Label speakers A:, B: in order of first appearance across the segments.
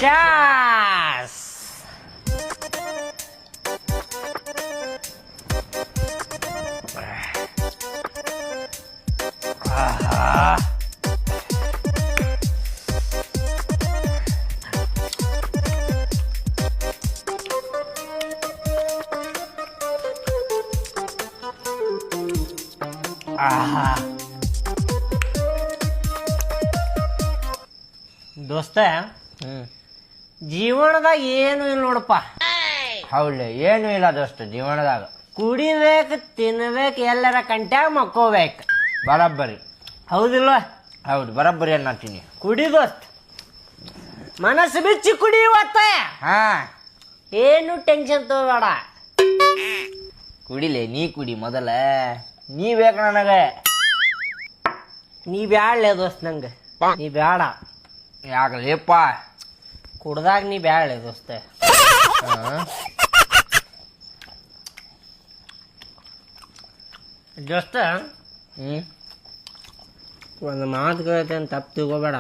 A: Chas ದೋಸ್ತ ಜೀವನದಾಗ ಏನು ಇಲ್ಲ ನೋಡಪ್ಪ.
B: ಹೌದು, ಏನು ಇಲ್ಲ ದೋಸ್ತ ಜೀವನದಾಗ.
A: ಕುಡಿಬೇಕು, ತಿನ್ಬೇಕು, ಎಲ್ಲರ ಕಂಟ್ಯಾಗ ಮಕ್ಕೋಬೇಕು.
B: ಬರಬ್ಬರಿ.
A: ಹೌದಿಲ್ವ?
B: ಹೌದು, ಬರಬ್ಬರಿ ಅನ್ನತೀನಿ.
A: ಕುಡಿ ದೋಸ್ತ್, ಮನಸ್ಸು ಬಿಚ್ಚಿ ಕುಡಿ ಇವತ್ತ.
B: ಹಾ,
A: ಏನು ಟೆನ್ಷನ್ ತಗೋಬೇಡ.
B: ಕುಡಿಲೆ, ನೀ ಕುಡಿ ಮೊದಲ. ನೀ ಬೇಕು ನನಗೆ.
A: ನೀ ಬ್ಯಾಡ್ಲೆ ದೋಸ್ತ್, ನಂಗೆ ನೀ ಬ್ಯಾಡ.
B: ಯಾಕಲೇಪ್ಪ?
A: ಕುಡ್ದಾಗ ನೀ ಬ್ಯಾಡ್ಲೆ ದೋಸ್ತ. ದೋಸ್ತ, ಒಂದು ಮಾತು ಕೇಳ್ತೆ ಅಂತ ತಪ್ಪು ತಿಳ್ಕೊಬೇಡ.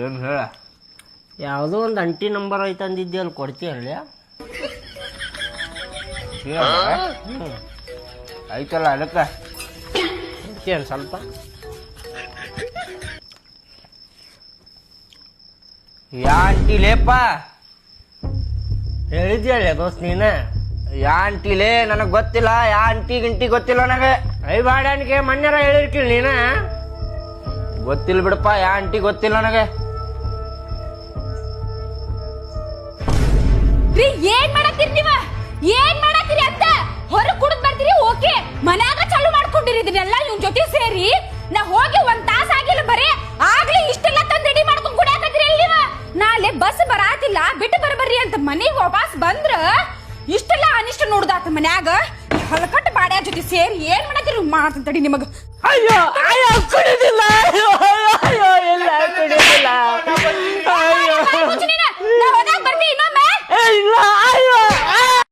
B: ಏನು ಹೇಳ?
A: ಯಾವುದೋ ಒಂದು ಅಂಟಿ ನಂಬರ್ ಐತೆ ಅಂದಿದ್ದೆ, ಅಲ್ಲಿ ಕೊಡ್ತೀಯಲ್ಲ?
B: ಐತಲ್ಲ, ಅದಕ್ಕೆ
A: ಕೊಡ್ತೀಯನ್ ಸ್ವಲ್ಪ?
B: ಯಾ ಅಂಟಿಲೇಪ್ಪ?
A: ಹೇಳಿದ್ಯಲ್ಲ ದೋಸ್ತ್ ನೀನ.
B: ಯಾ ಅಂಟಿಲೇ? ನನಗೆ ಗೊತ್ತಿಲ್ಲ. ಯಾ ಅಂಟಿ ಗಿಂಟಿ ಗೊತ್ತಿಲ್ಲ ನನಗೆ.
A: ಐ ಬಾಡಾನಿಗೆ ಮಣ್ಣರ ಹೇಳಿರ್ಕಿಲ್ಲ ನೀನ.
B: ಗೊತ್ತಿಲ್ಲ ಬಿಡಪ್ಪ, ಯಾ ಅಂಟಿ ಗೊತ್ತಿಲ್ಲ ನನಗೆ.
C: ಏನ್ ಮಾಡತ್ತೀರಿ ನೀವ? ಏನ್ ಮಾಡತ್ತೀರಿ ಅಂತ ಹೊರಗ್ ಕುಡಿದ್ ಬರ್ತೀರಿ, ಓಕೆ. ಮನ್ಯಾಗ ಚಾಲು ಮಾಡ್ಕೊಂಡಿರಿ ಇದನ್ನೆಲ್ಲ ಇವ್ನ ಜೊತೆ ಸೇರಿ. ನಾ ಹೋಗಿ ಒಂದ್ ತಾಸ ಆಗಿಲ್ಲ, ಬರೇ ಆಗ್ಲಿ ಇಷ್ಟೆಲ್ಲ ತಂದ್ ರೆಡಿ ಮಾಡ್ಕೊಂಡ್ ಕುಡಿಯಾಕತ್ತೀರಿ ನೀವ. ನಾಳೆ ಬಸ್ ಬರಾತಿಲ್ಲ, ಬಿಟ್ಟು ಬರ್ಬರ್ರಿ ಅಂತ ಮನೆಗ್ ವಾಪಸ್ ಬಂದ್ರ ಇಷ್ಟೆಲ್ಲ ಅನಿಷ್ಟ ನೋಡ್ದಾತ ಮನ್ಯಾಗ. ಹೊಲಕಟ್ಟು ಬಾಡ್ಯ ಜೊತೆ ಸೇರಿ ಏನ್ ಮಾಡತ್ತೀರಿ? ಮಾಡ್ತಂತಡಿ ನಿಮಗ.
A: ಅಯ್ಯೋ ಅಯ್ಯೋ ಕುಡಿದಿಲ್ಲ. ಅಯ್ಯೋ ಅಯ್ಯೋ ಇಲ್ಲ ಕುಡಿದಿಲ್ಲ.